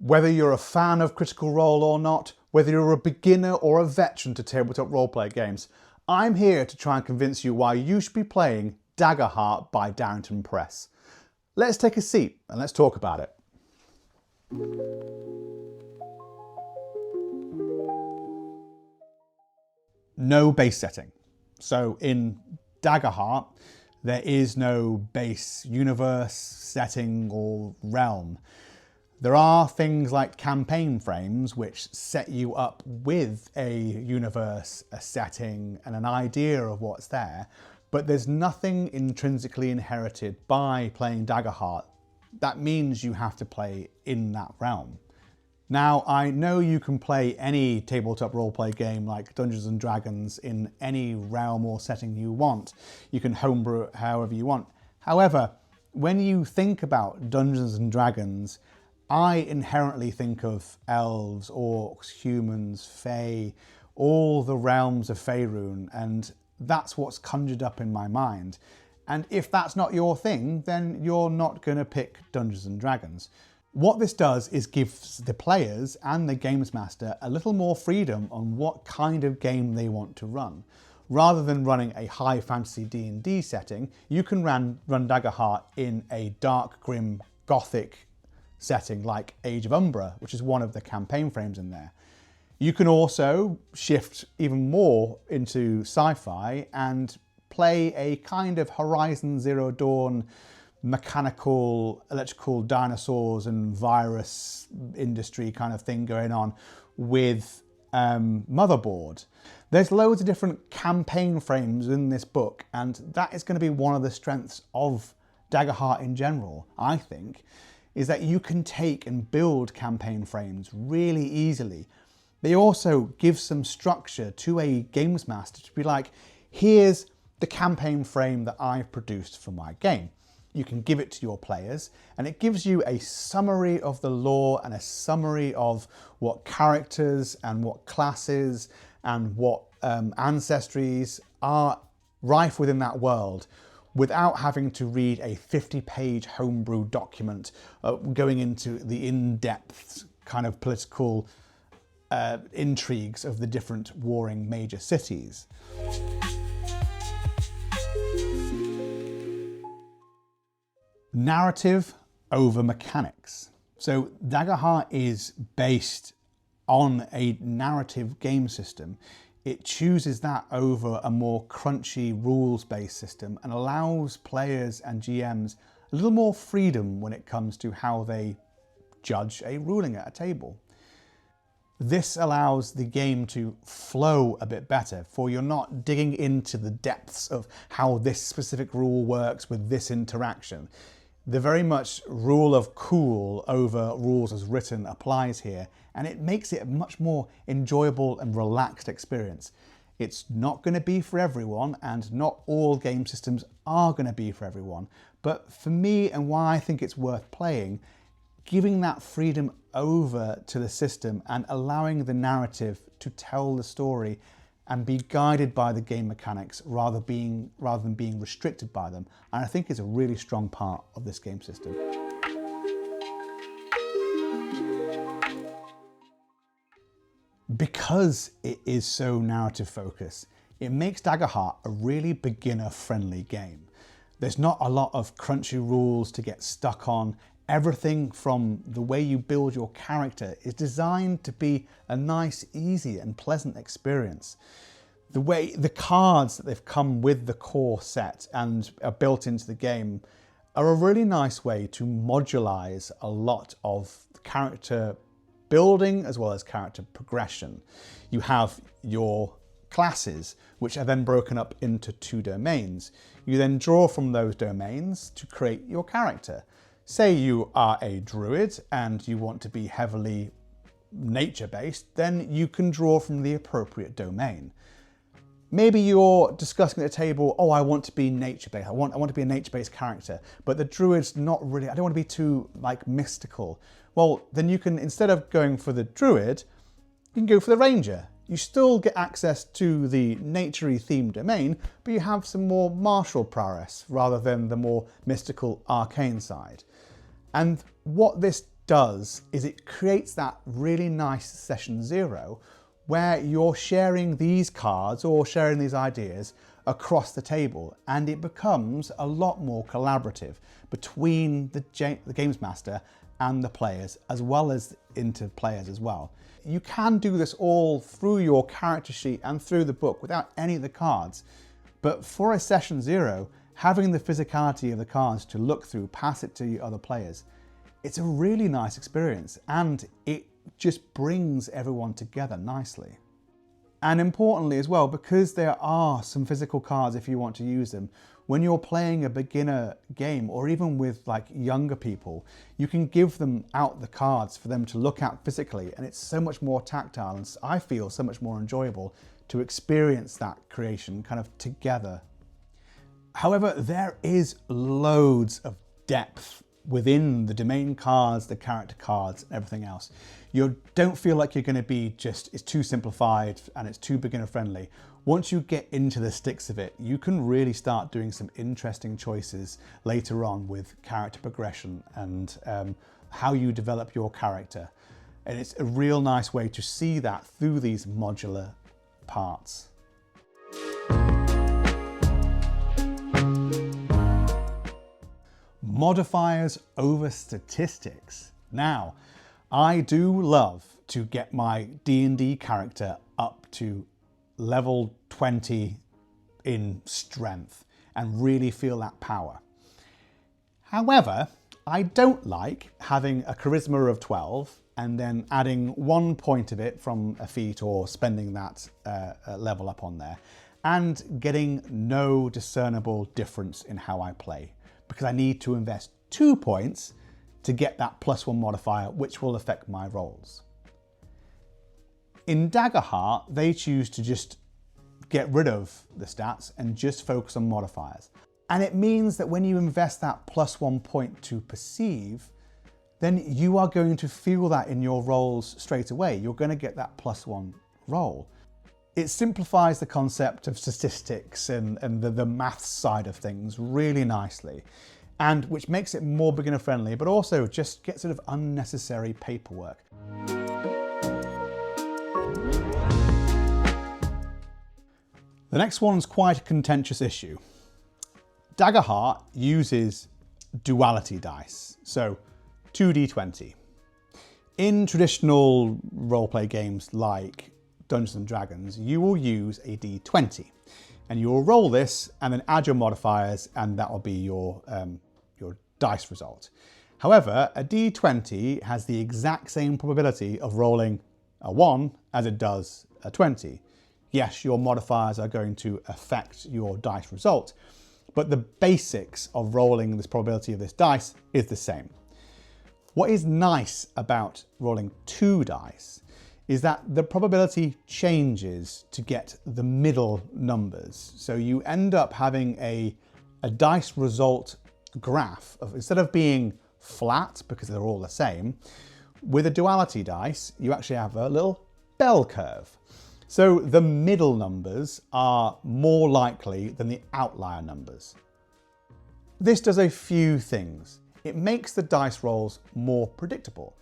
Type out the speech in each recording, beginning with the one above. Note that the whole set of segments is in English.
Whether you're a fan of Critical Role or not, whether you're a beginner or a veteran to tabletop roleplay games, I'm here to try and convince you why you should be playing Daggerheart by Darrington Press. Let's take a seat and let's talk about it. No base setting. So in Daggerheart, there is no base universe, setting or realm. There are things like campaign frames which set you up with a universe, a setting and an idea of what's there, but there's nothing intrinsically inherited by playing Daggerheart. That means you have to play in that realm. Now, I know you can play any tabletop roleplay game like Dungeons and Dragons in any realm or setting you want. You can homebrew it however you want. However, when you think about Dungeons and Dragons, I inherently think of elves, orcs, humans, fae, all the realms of Faerun, and that's what's conjured up in my mind. And if that's not your thing, then you're not going to pick Dungeons and Dragons. What this does is gives the players and the games master a little more freedom on what kind of game they want to run. Rather than running a high fantasy D&D setting, you can run Daggerheart in a dark, grim, gothic setting like Age of Umbra, which is one of the campaign frames in there. You can also shift even more into sci-fi and play a kind of Horizon Zero Dawn mechanical, electrical dinosaurs and virus industry kind of thing going on with Motherboard. There's loads of different campaign frames in this book, and that is going to be one of the strengths of Daggerheart in general, I think, is that you can take and build campaign frames really easily. They also give some structure to a games master to be like, here's the campaign frame that I've produced for my game. You can give it to your players and it gives you a summary of the lore and a summary of what characters and what classes and what ancestries are rife within that world, without having to read a 50-page homebrew document going into the in-depth kind of political intrigues of the different warring major cities. Narrative over mechanics. So Daggerheart is based on a narrative game system. It chooses that over a more crunchy rules-based system and allows players and GMs a little more freedom when it comes to how they judge a ruling at a table. This allows the game to flow a bit better, for you're not digging into the depths of how this specific rule works with this interaction. The very much rule of cool over rules as written applies here, and it makes it a much more enjoyable and relaxed experience. It's not going to be for everyone, and not all game systems are going to be for everyone, but for me and why I think it's worth playing, giving that freedom over to the system and allowing the narrative to tell the story and be guided by the game mechanics rather than being restricted by them, and I think is a really strong part of this game system. Because it is so narrative focused, it makes Daggerheart a really beginner-friendly game. There's not a lot of crunchy rules to get stuck on. Everything from the way you build your character is designed to be a nice, easy and pleasant experience. The way the cards that they've come with the core set and are built into the game are a really nice way to modularize a lot of character building as well as character progression. You have your classes, which are then broken up into 2 domains. You then draw from those domains to create your character. Say you are a druid and you want to be heavily nature-based, then you can draw from the appropriate domain. Maybe you're discussing at the table, oh, I want to be nature-based. I want to be a nature-based character, but the druid's not really, I don't want to be too like mystical. Well, then you can, instead of going for the druid, you can go for the ranger. You still get access to the nature-y themed domain, but you have some more martial prowess rather than the more mystical arcane side. And what this does is it creates that really nice session zero where you're sharing these cards or sharing these ideas across the table, and it becomes a lot more collaborative between the games master and the players, as well as into players as well. You can do this all through your character sheet and through the book without any of the cards, but for a session zero, having the physicality of the cards to look through, pass it to your other players, it's a really nice experience, and it just brings everyone together nicely. And importantly as well, because there are some physical cards if you want to use them, when you're playing a beginner game or even with like younger people, you can give them out the cards for them to look at physically, and it's so much more tactile and I feel so much more enjoyable to experience that creation kind of together. However, there is loads of depth within the domain cards, the character cards, and everything else. You don't feel like you're going to be it's too simplified and it's too beginner friendly. Once you get into the sticks of it, you can really start doing some interesting choices later on with character progression and how you develop your character. And it's a real nice way to see that through these modular parts. Modifiers over statistics. Now, I do love to get my D&D character up to level 20 in strength and really feel that power. However, I don't like having a charisma of 12 and then adding 1 point of it from a feat or spending that level up on there and getting no discernible difference in how I play, because I need to invest 2 points to get that +1 modifier, which will affect my rolls. In Daggerheart, they choose to just get rid of the stats and just focus on modifiers. And it means that when you invest that +1 point to perceive, then you are going to feel that in your rolls straight away. You're going to get that +1 roll. It simplifies the concept of statistics and the maths side of things really nicely, and which makes it more beginner friendly, but also just gets rid of unnecessary paperwork. The next one's quite a contentious issue. Daggerheart uses duality dice, so 2d20. In traditional roleplay games like Dungeons and Dragons, you will use a d20 and you will roll this and then add your modifiers, and that will be your dice result. However, a d20 has the exact same probability of rolling a 1 as it does a 20. Yes, your modifiers are going to affect your dice result, but the basics of rolling this probability of this dice is the same. What is nice about rolling 2 dice is that the probability changes to get the middle numbers. So you end up having a dice result graph of, instead of being flat because they're all the same, with a duality dice, you actually have a little bell curve. So the middle numbers are more likely than the outlier numbers. This does a few things. It makes the dice rolls more predictable.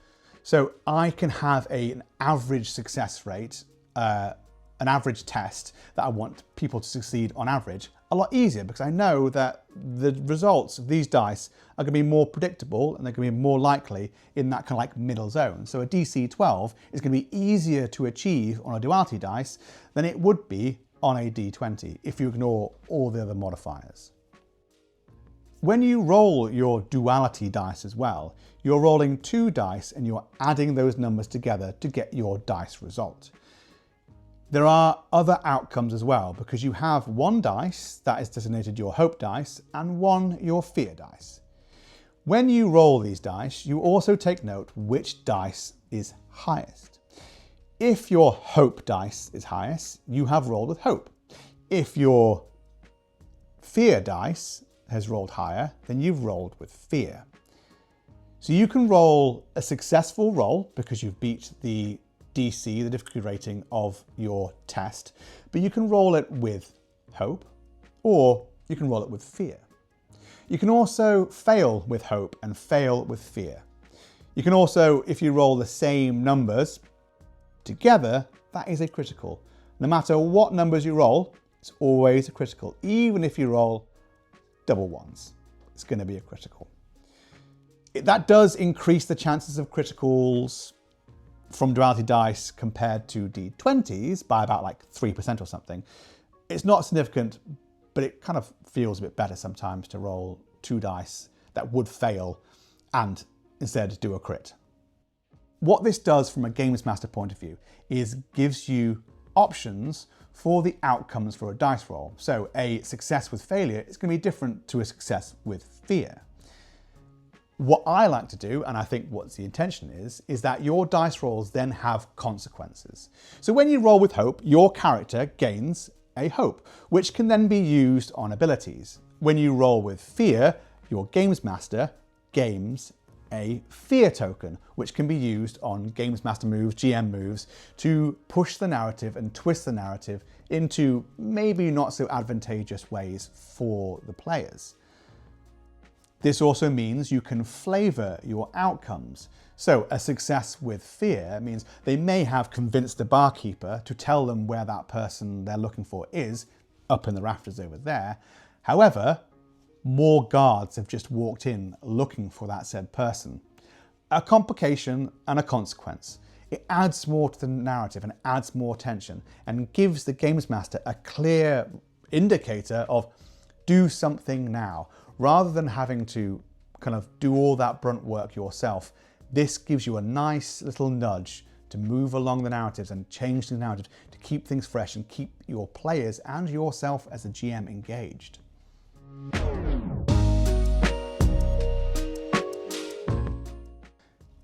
So I can have an average success rate, an average test that I want people to succeed on average a lot easier, because I know that the results of these dice are going to be more predictable and they're going to be more likely in that kind of like middle zone. So a DC 12 is going to be easier to achieve on a duality dice than it would be on a D20 if you ignore all the other modifiers. When you roll your duality dice as well, you're rolling 2 dice and you're adding those numbers together to get your dice result. There are other outcomes as well, because you have 1 dice that is designated your hope dice and 1 your fear dice. When you roll these dice, you also take note which dice is highest. If your hope dice is highest, you have rolled with hope. If your fear dice has rolled higher, then you've rolled with fear. So you can roll a successful roll because you've beat the DC, the difficulty rating of your test, but you can roll it with hope, or you can roll it with fear. You can also fail with hope and fail with fear. You can also, if you roll the same numbers together, that is a critical. No matter what numbers you roll, it's always a critical. Even if you roll double ones, it's going to be a critical. That does increase the chances of criticals from Duality dice compared to D20s by about like 3% or something. It's not significant, but it kind of feels a bit better sometimes to roll 2 dice that would fail and instead do a crit. What this does from a Games Master point of view is gives you options for the outcomes for a dice roll. So a success with failure is going to be different to a success with fear. What I like to do, and I think what the intention is that your dice rolls then have consequences. So when you roll with hope, your character gains a hope, which can then be used on abilities. When you roll with fear, your Games Master gains a fear token, which can be used on Games Master moves, GM moves, to push the narrative and twist the narrative into maybe not so advantageous ways for the players. This also means you can flavor your outcomes. So a success with fear means they may have convinced the barkeeper to tell them where that person they're looking for is, up in the rafters over there. However, more guards have just walked in looking for that said person. A complication and a consequence. It adds more to the narrative and adds more tension and gives the Games Master a clear indicator of do something now. Rather than having to kind of do all that brunt work yourself, this gives you a nice little nudge to move along the narratives and change the narrative to keep things fresh and keep your players and yourself as a GM engaged.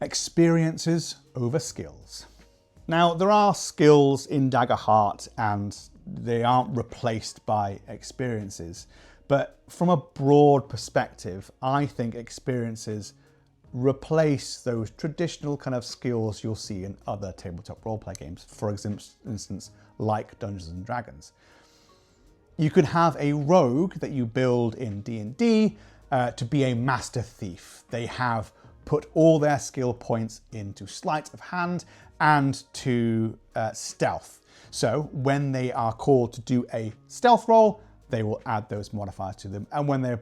Experiences over skills. Now, there are skills in Daggerheart and they aren't replaced by experiences. But from a broad perspective, I think experiences replace those traditional kind of skills you'll see in other tabletop roleplay games, for instance, like Dungeons and Dragons. You could have a rogue that you build in D&D to be a master thief. They have put all their skill points into sleight of hand and to stealth. So when they are called to do a stealth roll, they will add those modifiers to them. And when they're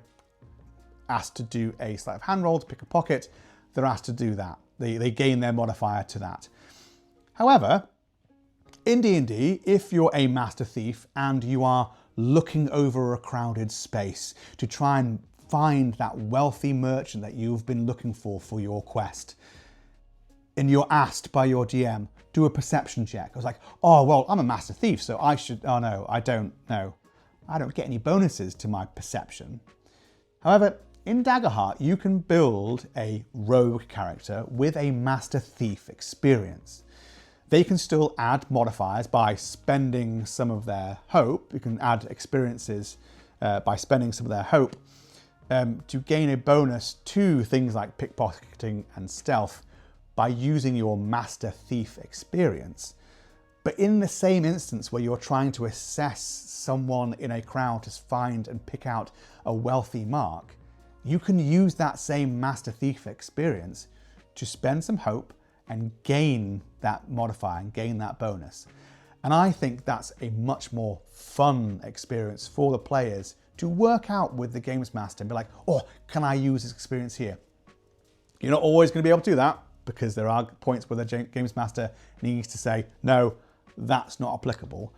asked to do a sleight of hand roll to pick a pocket, they're asked to do that. They gain their modifier to that. However, in D&D, if you're a master thief and you are looking over a crowded space to try and find that wealthy merchant that you've been looking for your quest, and you're asked by your GM, do a perception check. I was like, oh, well, I'm a master thief, so I should, oh no, I don't know. I don't get any bonuses to my perception. However, in Daggerheart, you can build a rogue character with a master thief experience. They can still add modifiers by spending some of their hope. You can add experiences by spending some of their hope to gain a bonus to things like pickpocketing and stealth by using your master thief experience. But in the same instance where you're trying to assess someone in a crowd to find and pick out a wealthy mark, you can use that same master thief experience to spend some hope and gain that modifier and gain that bonus. And I think that's a much more fun experience for the players to work out with the Games Master and be like, oh, can I use this experience here? You're not always going to be able to do that because there are points where the Games Master needs to say, no, that's not applicable.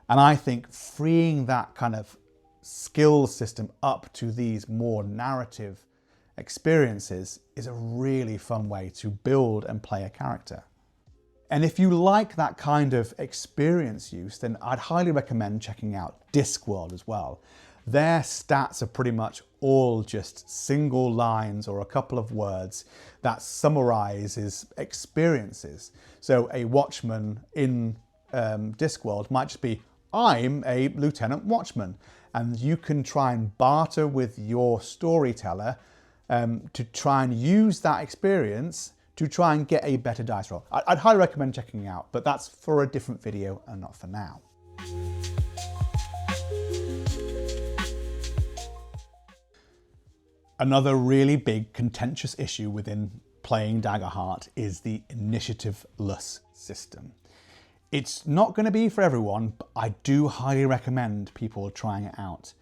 And I think freeing that kind of skill system up to these more narrative experiences is a really fun way to build and play a character. And if you like that kind of experience use, then I'd highly recommend checking out Discworld as well. Their stats are pretty much all just single lines or a couple of words that summarizes experiences. So a watchman in Discworld might just be, I'm a Lieutenant Watchman. And you can try and barter with your storyteller to try and use that experience to try and get a better dice roll. I'd highly recommend checking it out, but that's for a different video and not for now. Another really big contentious issue within playing Daggerheart is the Initiativeless system. It's not going to be for everyone, but I do highly recommend people trying it out.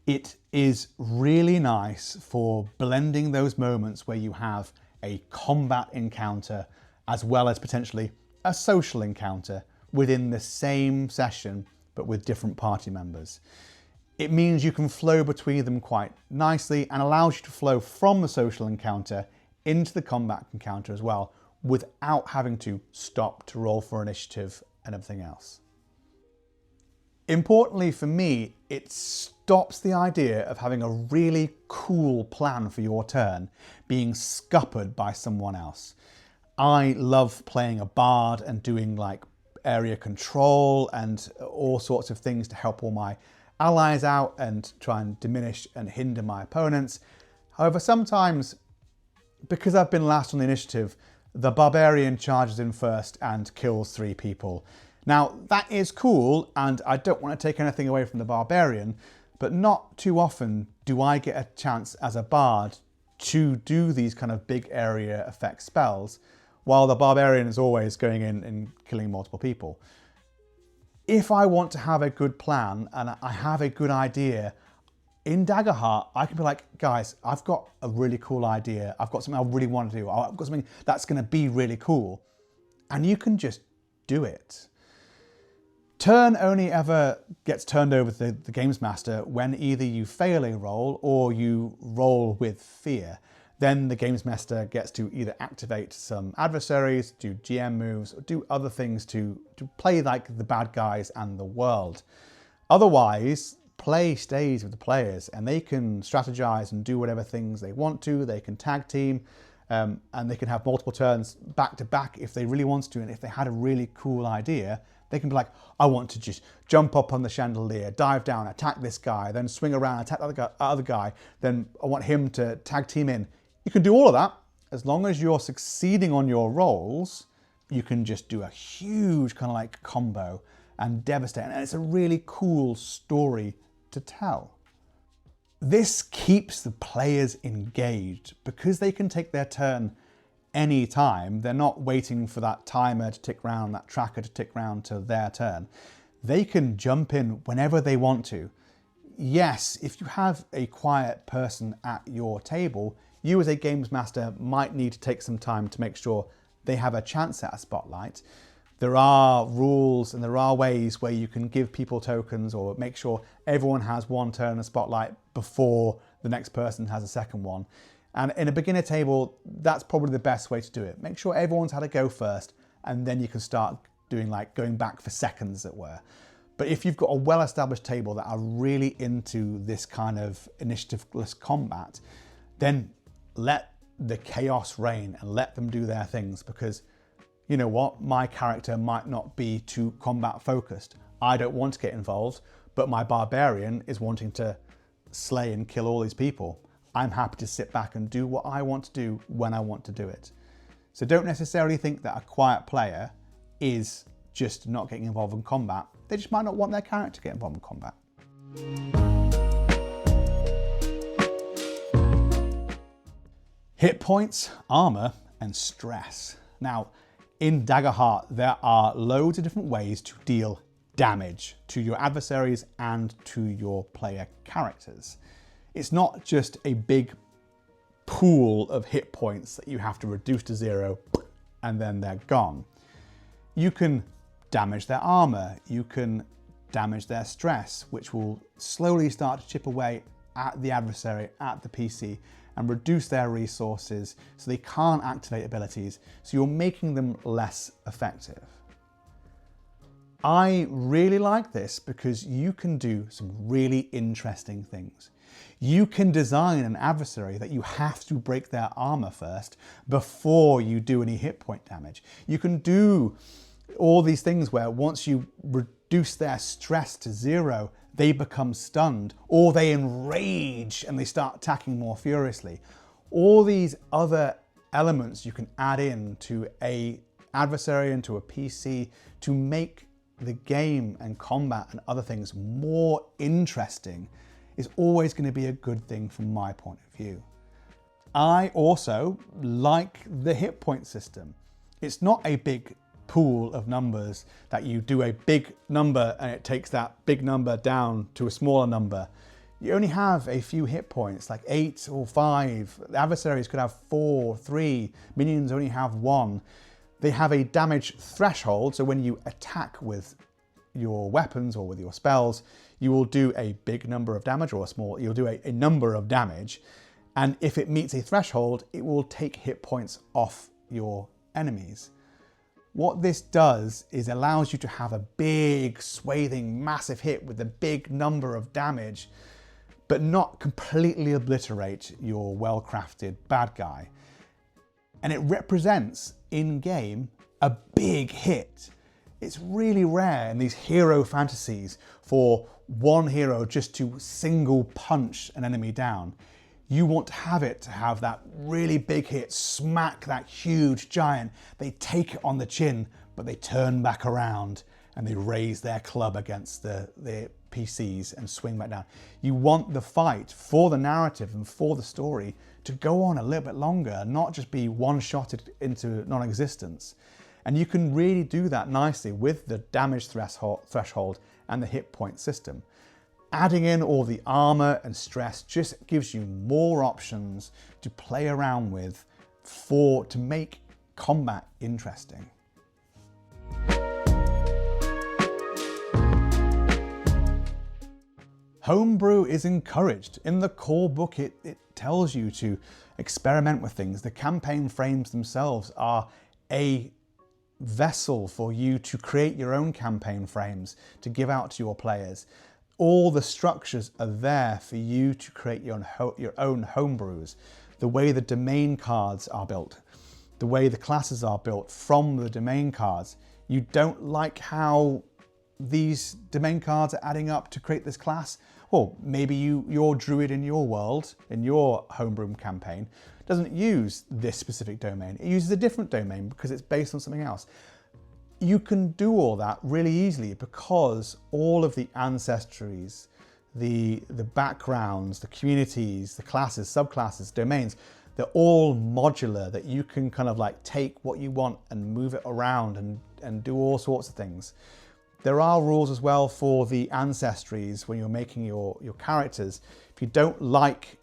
It is really nice for blending those moments where you have a combat encounter as well as potentially a social encounter within the same session, but with different party members. It means you can flow between them quite nicely and allows you to flow from the social encounter into the combat encounter as well, without having to stop to roll for initiative and everything else. Importantly for me, it stops the idea of having a really cool plan for your turn being scuppered by someone else. I love playing a bard and doing like area control and all sorts of things to help all my allies out and try and diminish and hinder my opponents. However, sometimes, because I've been last on the initiative, the barbarian charges in first and kills 3 people. Now, that is cool, and I don't want to take anything away from the barbarian, but not too often do I get a chance as a bard to do these kind of big area effect spells, while the barbarian is always going in and killing multiple people. If I want to have a good plan and I have a good idea, in Daggerheart, I can be like, guys, I've got a really cool idea. I've got something I really want to do. I've got something that's going to be really cool. And you can just do it. Turn only ever gets turned over to the Games Master when either you fail a roll or you roll with fear. Then the Games Master gets to either activate some adversaries, do GM moves, or do other things to play like the bad guys and the world. Otherwise, play stays with the players and they can strategize and do whatever things they want to. They can tag team and they can have multiple turns back to back if they really want to. And if they had a really cool idea, they can be like, I want to just jump up on the chandelier, dive down, attack this guy, then swing around, attack the other guy. Then I want him to tag team in. You can do all of that. As long as you're succeeding on your rolls, you can just do a huge kind of like combo and devastate. And it's a really cool story to tell. This keeps the players engaged because they can take their turn any time. They're not waiting for that timer to tick round, that tracker to tick round to their turn. They can jump in whenever they want to. Yes, if you have a quiet person at your table, you as a games master might need to take some time to make sure they have a chance at a spotlight. There are rules and there are ways where you can give people tokens or make sure everyone has one turn a spotlight before the next person has a second one. And in a beginner table, that's probably the best way to do it. Make sure everyone's had a go first, and then you can start doing like going back for seconds, as it were. But if you've got a well-established table that are really into this kind of initiativeless combat, then let the chaos reign and let them do their things, because you know what? My character might not be too combat focused. I don't want to get involved, but my barbarian is wanting to slay and kill all these people. I'm happy to sit back and do what I want to do when I want to do it. So don't necessarily think that a quiet player is just not getting involved in combat. They just might not want their character to get involved in combat. Hit points, armor, and stress. Now, in Daggerheart, there are loads of different ways to deal damage to your adversaries and to your player characters. It's not just a big pool of hit points that you have to reduce to 0 and then they're gone. You can damage their armor, you can damage their stress, which will slowly start to chip away at the adversary, at the PC, and reduce their resources so they can't activate abilities, so you're making them less effective. I really like this because you can do some really interesting things. You can design an adversary that you have to break their armor first before you do any hit point damage. You can do all these things where once you reduce their stress to 0, they become stunned, or they enrage and they start attacking more furiously. All these other elements you can add in to an adversary and to a PC to make the game and combat and other things more interesting is always going to be a good thing from my point of view. I also like the hit point system. It's not a big pool of numbers that you do a big number and it takes that big number down to a smaller number. You only have a few hit points, like 8 or 5. The adversaries could have 4, 3. Minions only have 1. They have a damage threshold, so when you attack with your weapons or with your spells, you will do a big number of damage, or you'll do a number of damage. And if it meets a threshold, it will take hit points off your enemies. What this does is allows you to have a big, swathing, massive hit with a big number of damage, but not completely obliterate your well-crafted bad guy. And it represents, in-game, a big hit. It's really rare in these hero fantasies for one hero just to single punch an enemy down. You want to have that really big hit, smack that huge giant. They take it on the chin, but they turn back around and they raise their club against the PCs and swing back down. You want the fight for the narrative and for the story to go on a little bit longer, not just be one-shotted into non-existence. And you can really do that nicely with the damage threshold and the hit point system. Adding in all the armor and stress just gives you more options to play around with to make combat interesting. Homebrew is encouraged. In the core book, it tells you to experiment with things. The campaign frames themselves are a vessel for you to create your own campaign frames to give out to your players. All the structures are there for you to create your own homebrews. The way the domain cards are built, the way the classes are built from the domain cards. You don't like how these domain cards are adding up to create this class? Well, maybe your druid in your world, in your homebrew campaign, doesn't use this specific domain. It uses a different domain because it's based on something else. You can do all that really easily because all of the ancestries, the backgrounds, the communities, the classes, subclasses, domains, they're all modular, that you can kind of like take what you want and move it around and do all sorts of things. There are rules as well for the ancestries when you're making your characters. If you don't like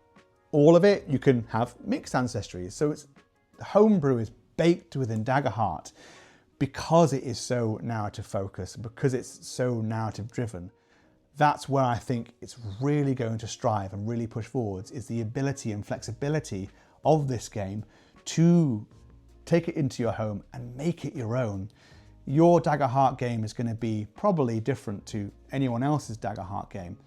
all of it, you can have mixed ancestries. So homebrew is baked within Daggerheart because it is so narrative focused, because it's so narrative driven. That's where I think it's really going to strive and really push forwards, is the ability and flexibility of this game to take it into your home and make it your own. Your Daggerheart game is going to be probably different to anyone else's Daggerheart game.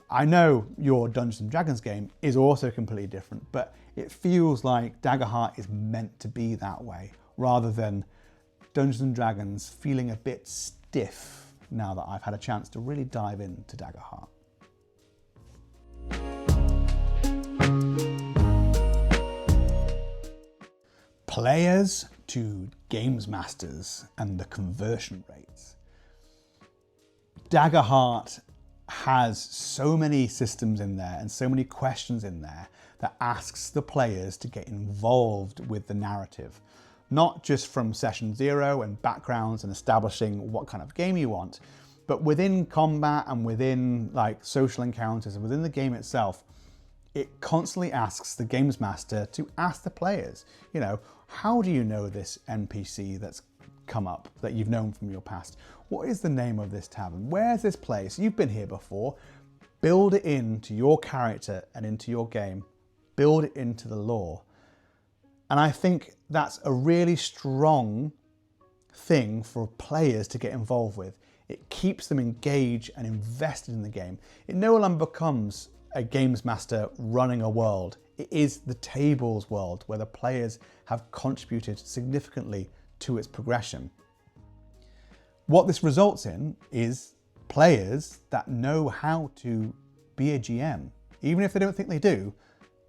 I know your Dungeons & Dragons game is also completely different, but it feels like Daggerheart is meant to be that way, rather than Dungeons & Dragons feeling a bit stiff now that I've had a chance to really dive into Daggerheart. Players to games masters and the conversion rates. Daggerheart has so many systems in there and so many questions in there that asks the players to get involved with the narrative. Not just from session 0 and backgrounds and establishing what kind of game you want, but within combat and within like social encounters and within the game itself, it constantly asks the games master to ask the players, you know, how do you know this NPC that's come up that you've known from your past? What is the name of this tavern? Where's this place? You've been here before. Build it into your character and into your game. Build it into the lore. And I think that's a really strong thing for players to get involved with. It keeps them engaged and invested in the game. It no longer becomes a games master running a world. It is the table's world where the players have contributed significantly to its progression. What this results in is players that know how to be a GM. Even if they don't think they do,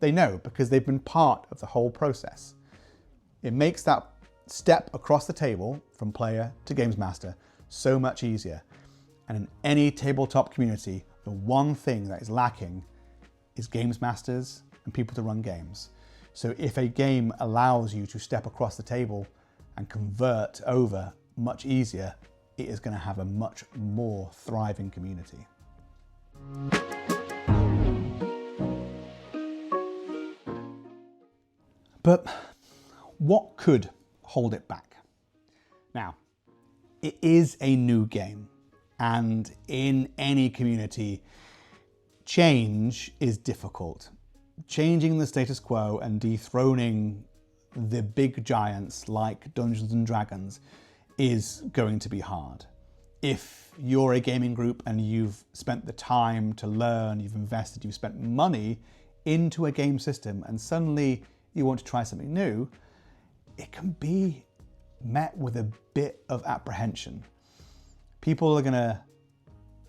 they know because they've been part of the whole process. It makes that step across the table from player to games master so much easier. And in any tabletop community, the one thing that is lacking is games masters and people to run games. So if a game allows you to step across the table and convert over much easier, it is going to have a much more thriving community. But what could hold it back? Now, it is a new game, and in any community, change is difficult. Changing the status quo and dethroning the big giants like Dungeons and Dragons is going to be hard. If you're a gaming group and you've spent the time to learn, you've invested, you've spent money into a game system, and suddenly you want to try something new, it can be met with a bit of apprehension. People are going to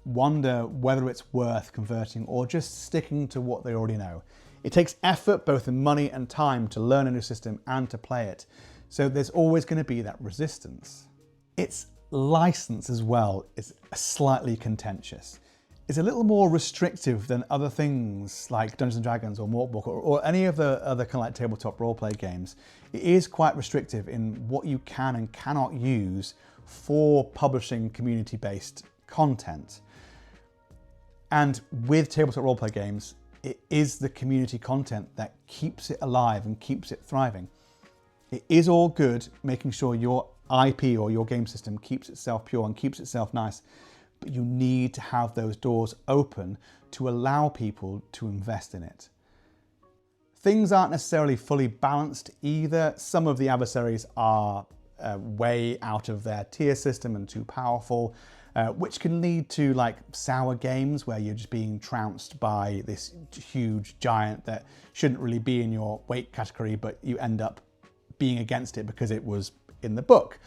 wonder whether it's worth converting or just sticking to what they already know. It takes effort, both in money and time, to learn a new system and to play it. So there's always going to be that resistance. Its license as well is slightly contentious. It's a little more restrictive than other things like Dungeons & Dragons or Mortbook or any of the other kind of like tabletop roleplay games. It is quite restrictive in what you can and cannot use for publishing community-based content. And with tabletop roleplay games, it is the community content that keeps it alive and keeps it thriving. It is all good making sure your IP or your game system keeps itself pure and keeps itself nice, but you need to have those doors open to allow people to invest in it. Things aren't necessarily fully balanced either. Some of the adversaries are way out of their tier system and too powerful, which can lead to like sour games where you're just being trounced by this huge giant that shouldn't really be in your weight category, but you end up being against it because it was in the book.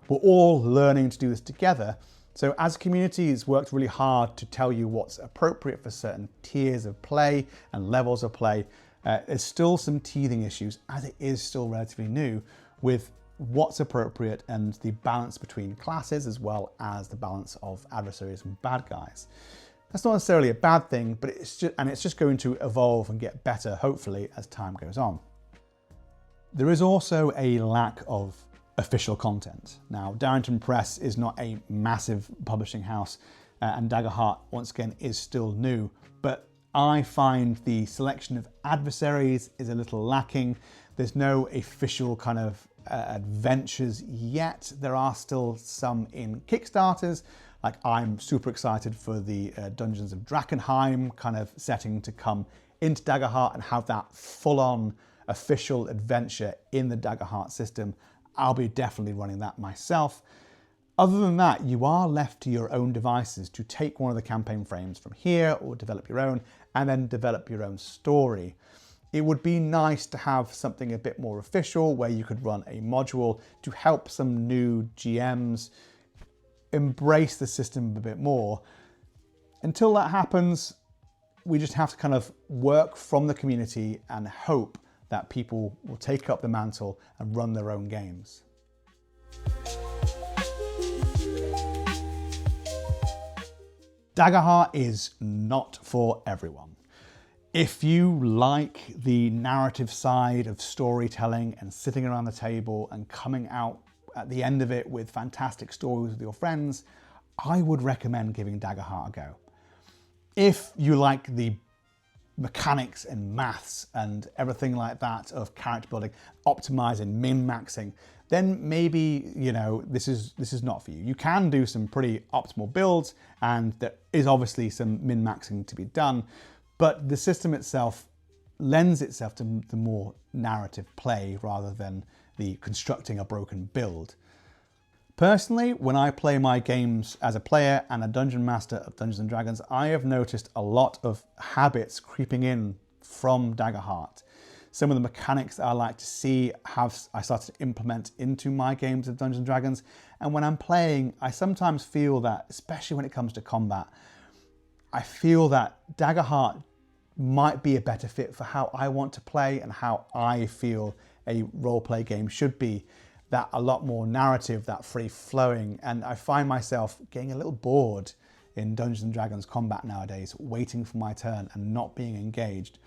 We're all learning to do this together. So as communities worked really hard to tell you what's appropriate for certain tiers of play and levels of play, there's still some teething issues, as it is still relatively new, with what's appropriate and the balance between classes as well as the balance of adversaries and bad guys. That's not necessarily a bad thing, but it's just going to evolve and get better, hopefully, as time goes on. There is also a lack of official content. Now, Darrington Press is not a massive publishing house, and Daggerheart, once again, is still new, but I find the selection of adversaries is a little lacking. There's no official kind of adventures yet. There are still some in Kickstarters. Like, I'm super excited for the Dungeons of Drakkenheim kind of setting to come into Daggerheart and have that full-on official adventure in the Daggerheart system. I'll be definitely running that myself. Other than that, you are left to your own devices to take one of the campaign frames from here or develop your own and then develop your own story. It would be nice to have something a bit more official where you could run a module to help some new GMs embrace the system a bit more. Until that happens, we just have to kind of work from the community and hope that people will take up the mantle and run their own games. Daggerheart is not for everyone. If you like the narrative side of storytelling and sitting around the table and coming out at the end of it with fantastic stories with your friends, I would recommend giving Daggerheart a go. If you like the mechanics and maths and everything like that of character building, optimizing, min-maxing, then maybe, you know, this is not for you. You can do some pretty optimal builds, and there is obviously some min-maxing to be done, but the system itself lends itself to the more narrative play rather than the constructing a broken build. Personally, when I play my games as a player and a dungeon master of Dungeons & Dragons, I have noticed a lot of habits creeping in from Daggerheart. Some of the mechanics that I like to see I started to implement into my games of Dungeons & Dragons, and when I'm playing, I sometimes feel that, especially when it comes to combat, I feel that Daggerheart might be a better fit for how I want to play and how I feel a roleplay game should be. That a lot more narrative, that free flowing, and I find myself getting a little bored in Dungeons & Dragons combat nowadays, waiting for my turn and not being engaged.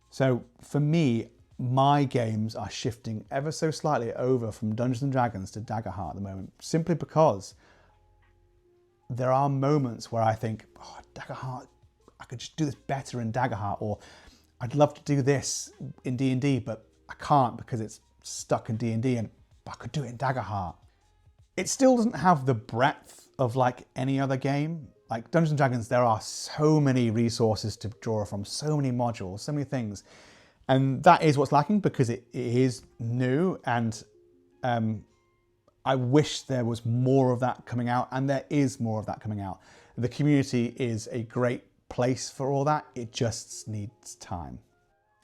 So for me, my games are shifting ever so slightly over from Dungeons & Dragons to Daggerheart at the moment, simply because there are moments where I think, oh, Daggerheart, I could just do this better in Daggerheart, or I'd love to do this in D&D, but I can't because it's stuck in D&D, and I could do it in Daggerheart. It still doesn't have the breadth of like any other game. Like Dungeons & Dragons, there are so many resources to draw from, so many modules, so many things. And that is what's lacking because it is new, and I wish there was more of that coming out, and there is more of that coming out. The community is a great place for all that. It just needs time.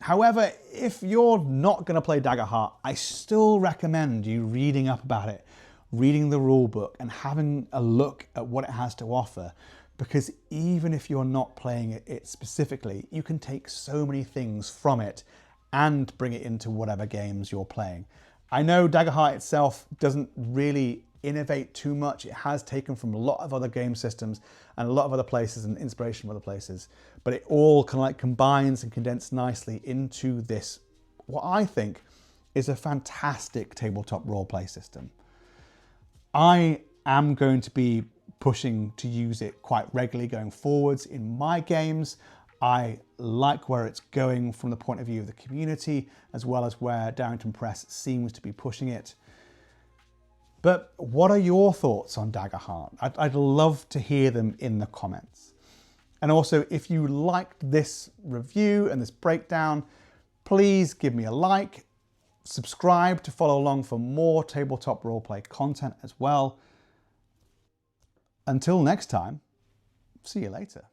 However, if you're not going to play Daggerheart, I still recommend you reading up about it, reading the rule book and having a look at what it has to offer, because even if you're not playing it specifically, you can take so many things from it and bring it into whatever games you're playing. I know Daggerheart itself doesn't really innovate too much. It has taken from a lot of other game systems and a lot of other places and inspiration from other places, but it all kind of like combines and condenses nicely into this, what I think is a fantastic tabletop roleplay system. I am going to be pushing to use it quite regularly going forwards in my games. I like where it's going from the point of view of the community, as well as where Darrington Press seems to be pushing it. But what are your thoughts on Daggerheart? I'd love to hear them in the comments. And also, if you liked this review and this breakdown, please give me a like, subscribe to follow along for more tabletop roleplay content as well. Until next time, see you later.